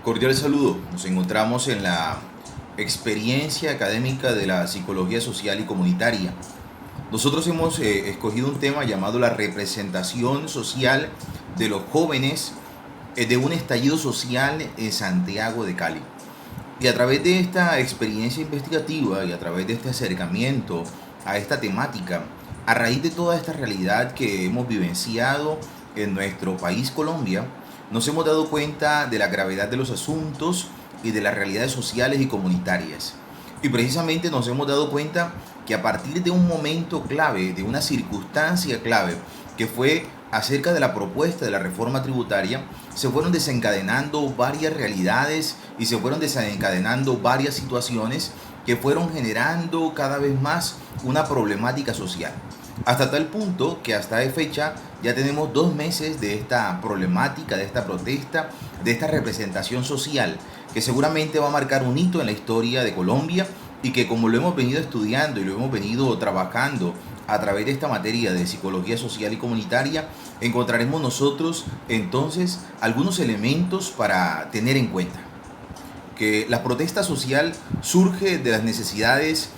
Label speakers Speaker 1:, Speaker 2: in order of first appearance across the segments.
Speaker 1: Cordial saludo. Nos encontramos en la experiencia académica de la psicología social y comunitaria. Nosotros hemos escogido un tema llamado la representación social de los jóvenes de un estallido social en Santiago de Cali. Y a través de esta experiencia investigativa y a través de este acercamiento a esta temática, a raíz de toda esta realidad que hemos vivenciado en nuestro país Colombia, nos hemos dado cuenta de la gravedad de los asuntos y de las realidades sociales y comunitarias. Y precisamente nos hemos dado cuenta que a partir de un momento clave, de una circunstancia clave, que fue acerca de la propuesta de la reforma tributaria, se fueron desencadenando varias realidades y se fueron desencadenando varias situaciones que fueron generando cada vez más una problemática social. Hasta tal punto que hasta de fecha ya tenemos 2 meses de esta problemática, de esta protesta, de esta representación social, que seguramente va a marcar un hito en la historia de Colombia y que, como lo hemos venido estudiando y lo hemos venido trabajando a través de esta materia de psicología social y comunitaria, encontraremos nosotros entonces algunos elementos para tener en cuenta. Que la protesta social surge de las necesidades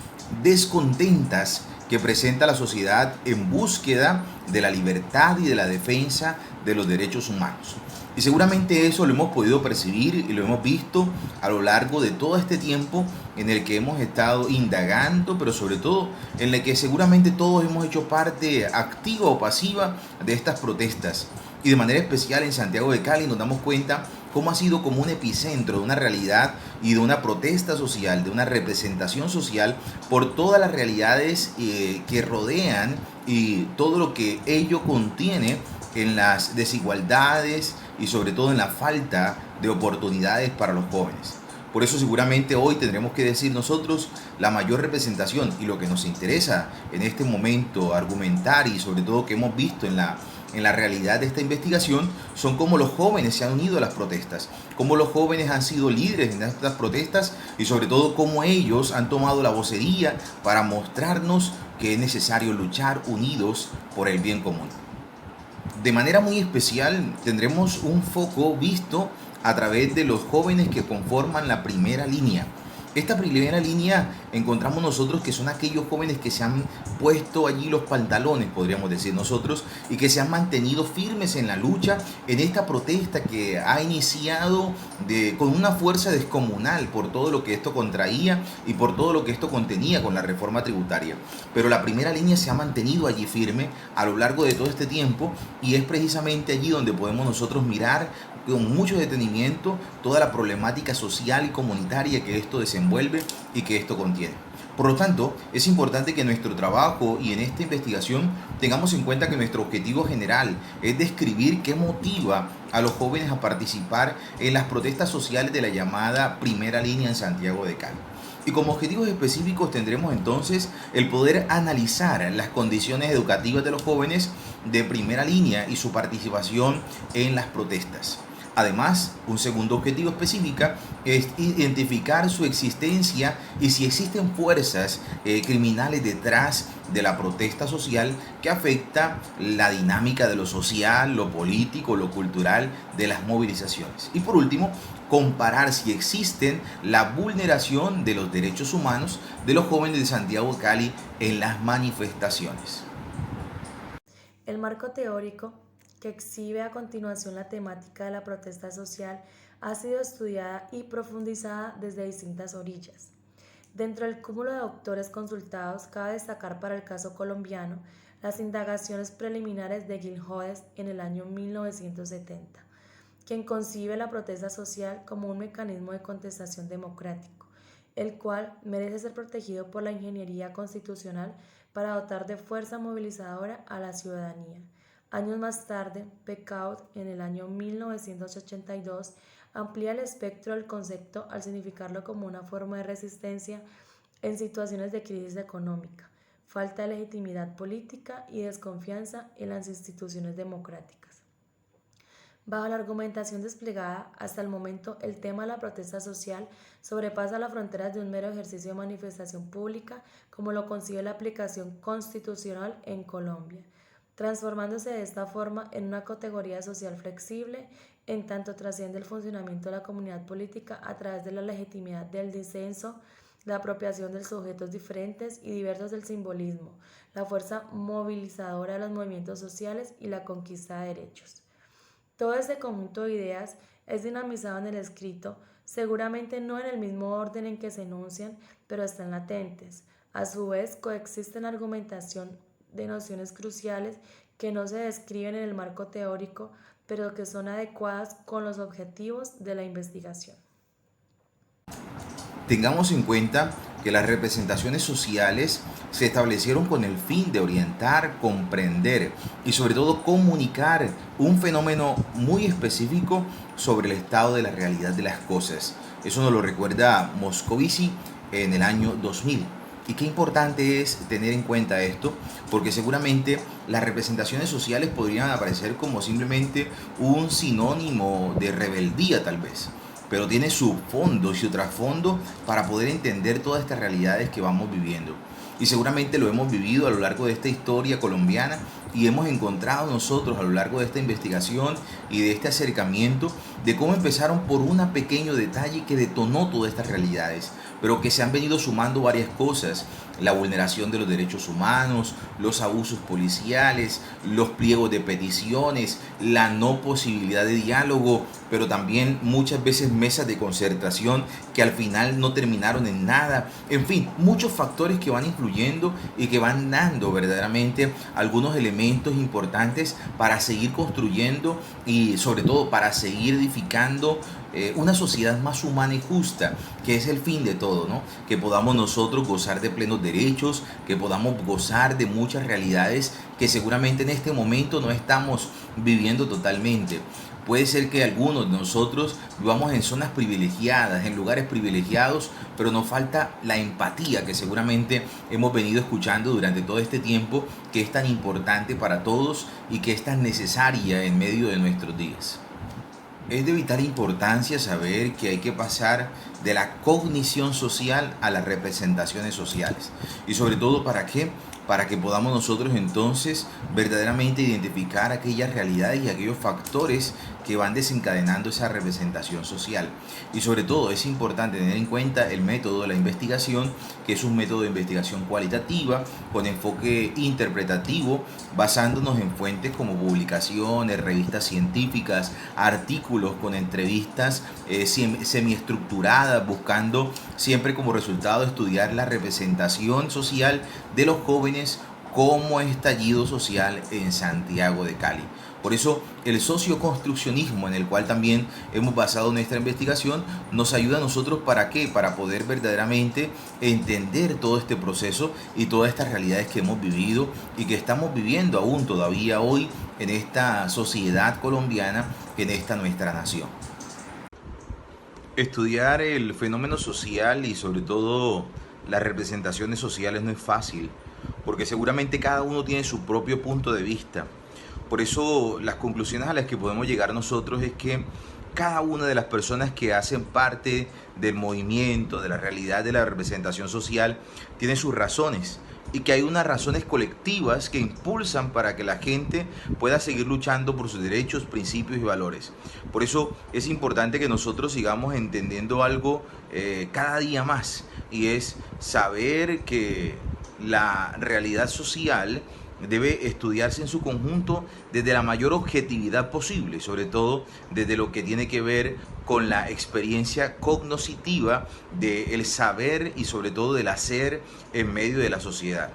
Speaker 1: descontentas que presenta la sociedad en búsqueda de la libertad y de la defensa de los derechos humanos. Y seguramente eso lo hemos podido percibir y lo hemos visto a lo largo de todo este tiempo en el que hemos estado indagando, pero sobre todo en el que seguramente todos hemos hecho parte activa o pasiva de estas protestas. Y de manera especial en Santiago de Cali nos damos cuenta cómo ha sido como un epicentro de una realidad y de una protesta social, de una representación social por todas las realidades que rodean y todo lo que ello contiene en las desigualdades y sobre todo en la falta de oportunidades para los jóvenes. Por eso seguramente hoy tendremos que decir nosotros la mayor representación y lo que nos interesa en este momento argumentar y sobre todo que hemos visto en la realidad de esta investigación son cómo los jóvenes se han unido a las protestas, cómo los jóvenes han sido líderes en estas protestas y sobre todo cómo ellos han tomado la vocería para mostrarnos que es necesario luchar unidos por el bien común. De manera muy especial tendremos un foco visto a través de los jóvenes que conforman la primera línea. Esta primera línea encontramos nosotros que son aquellos jóvenes que se han puesto allí los pantalones, podríamos decir nosotros, y que se han mantenido firmes en la lucha, en esta protesta que ha iniciado con una fuerza descomunal por todo lo que esto contraía y por todo lo que esto contenía con la reforma tributaria. Pero la primera línea se ha mantenido allí firme a lo largo de todo este tiempo y es precisamente allí donde podemos nosotros mirar con mucho detenimiento toda la problemática social y comunitaria que esto desenvuelve y que esto contiene. Por lo tanto, es importante que en nuestro trabajo y en esta investigación tengamos en cuenta que nuestro objetivo general es describir qué motiva a los jóvenes a participar en las protestas sociales de la llamada primera línea en Santiago de Cali. Y como objetivos específicos tendremos entonces el poder analizar las condiciones educativas de los jóvenes de primera línea y su participación en las protestas. Además, un segundo objetivo específico es identificar su existencia y si existen fuerzas criminales detrás de la protesta social que afecta la dinámica de lo social, lo político, lo cultural de las movilizaciones. Y por último, comparar si existen la vulneración de los derechos humanos de los jóvenes de Santiago de Cali en las manifestaciones.
Speaker 2: El marco teórico, que exhibe a continuación la temática de la protesta social, ha sido estudiada y profundizada desde distintas orillas. Dentro del cúmulo de autores consultados, cabe destacar para el caso colombiano las indagaciones preliminares de Gil Hodes en el año 1970, quien concibe la protesta social como un mecanismo de contestación democrático, el cual merece ser protegido por la ingeniería constitucional para dotar de fuerza movilizadora a la ciudadanía. Años más tarde, Pecaut, en el año 1982, amplía el espectro del concepto al significarlo como una forma de resistencia en situaciones de crisis económica, falta de legitimidad política y desconfianza en las instituciones democráticas. Bajo la argumentación desplegada, hasta el momento el tema de la protesta social sobrepasa las fronteras de un mero ejercicio de manifestación pública como lo concibe la aplicación constitucional en Colombia, transformándose de esta forma en una categoría social flexible en tanto trasciende el funcionamiento de la comunidad política a través de la legitimidad del disenso, la apropiación de sujetos diferentes y diversos del simbolismo, la fuerza movilizadora de los movimientos sociales y la conquista de derechos. Todo este conjunto de ideas es dinamizado en el escrito, seguramente no en el mismo orden en que se enuncian, pero están latentes. A su vez, coexisten argumentación de nociones cruciales que no se describen en el marco teórico, pero que son adecuadas con los objetivos de la investigación.
Speaker 1: Tengamos en cuenta que las representaciones sociales se establecieron con el fin de orientar, comprender y sobre todo comunicar un fenómeno muy específico sobre el estado de la realidad de las cosas. Eso nos lo recuerda Moscovici en el año 2000. Y qué importante es tener en cuenta esto, porque seguramente las representaciones sociales podrían aparecer como simplemente un sinónimo de rebeldía tal vez, pero tiene su fondo y su trasfondo para poder entender todas estas realidades que vamos viviendo. Y seguramente lo hemos vivido a lo largo de esta historia colombiana y hemos encontrado nosotros a lo largo de esta investigación y de este acercamiento de cómo empezaron por un pequeño detalle que detonó todas estas realidades, pero que se han venido sumando varias cosas: la vulneración de los derechos humanos, los abusos policiales, los pliegos de peticiones, la no posibilidad de diálogo, pero también muchas veces mesas de concertación que al final no terminaron en nada. En fin, muchos factores que van influyendo y que van dando verdaderamente algunos elementos importantes para seguir construyendo y sobre todo para seguir edificando una sociedad más humana y justa, que es el fin de todo, ¿no? Que podamos nosotros gozar de plenos derechos, que podamos gozar de muchas realidades que seguramente en este momento no estamos viviendo totalmente. Puede ser que algunos de nosotros vivamos en zonas privilegiadas, en lugares privilegiados, pero nos falta la empatía que seguramente hemos venido escuchando durante todo este tiempo, que es tan importante para todos y que es tan necesaria en medio de nuestros días. Es de vital importancia saber que hay que pasar de la cognición social a las representaciones sociales. Y sobre todo, ¿para qué? Para que podamos nosotros entonces verdaderamente identificar aquellas realidades y aquellos factores que van desencadenando esa representación social. Y sobre todo es importante tener en cuenta el método de la investigación, que es un método de investigación cualitativa con enfoque interpretativo, basándonos en fuentes como publicaciones, revistas científicas, artículos con entrevistas semiestructuradas, buscando siempre como resultado estudiar la representación social de los jóvenes como estallido social en Santiago de Cali. Por eso el socioconstruccionismo, en el cual también hemos basado nuestra investigación, nos ayuda a nosotros ¿para qué? Para poder verdaderamente entender todo este proceso y todas estas realidades que hemos vivido y que estamos viviendo aún todavía hoy en esta sociedad colombiana, en esta nuestra nación. Estudiar el fenómeno social y sobre todo las representaciones sociales no es fácil, porque seguramente cada uno tiene su propio punto de vista. Por eso las conclusiones a las que podemos llegar nosotros es que cada una de las personas que hacen parte del movimiento, de la realidad de la representación social, tiene sus razones, y que hay unas razones colectivas que impulsan para que la gente pueda seguir luchando por sus derechos, principios y valores. Por eso es importante que nosotros sigamos entendiendo algo cada día más, y es saber que la realidad social debe estudiarse en su conjunto desde la mayor objetividad posible, sobre todo desde lo que tiene que ver con la experiencia cognoscitiva del saber y sobre todo del hacer en medio de la sociedad.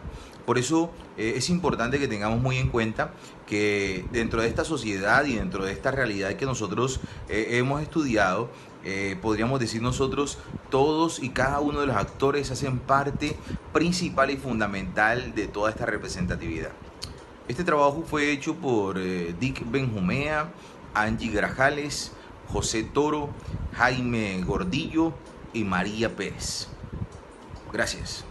Speaker 1: Por eso es importante que tengamos muy en cuenta que dentro de esta sociedad y dentro de esta realidad que nosotros hemos estudiado, podríamos decir nosotros, todos y cada uno de los actores hacen parte principal y fundamental de toda esta representatividad. Este trabajo fue hecho por Dick Benjumea, Angie Grajales, José Toro, Jaime Gordillo y María Pérez. Gracias.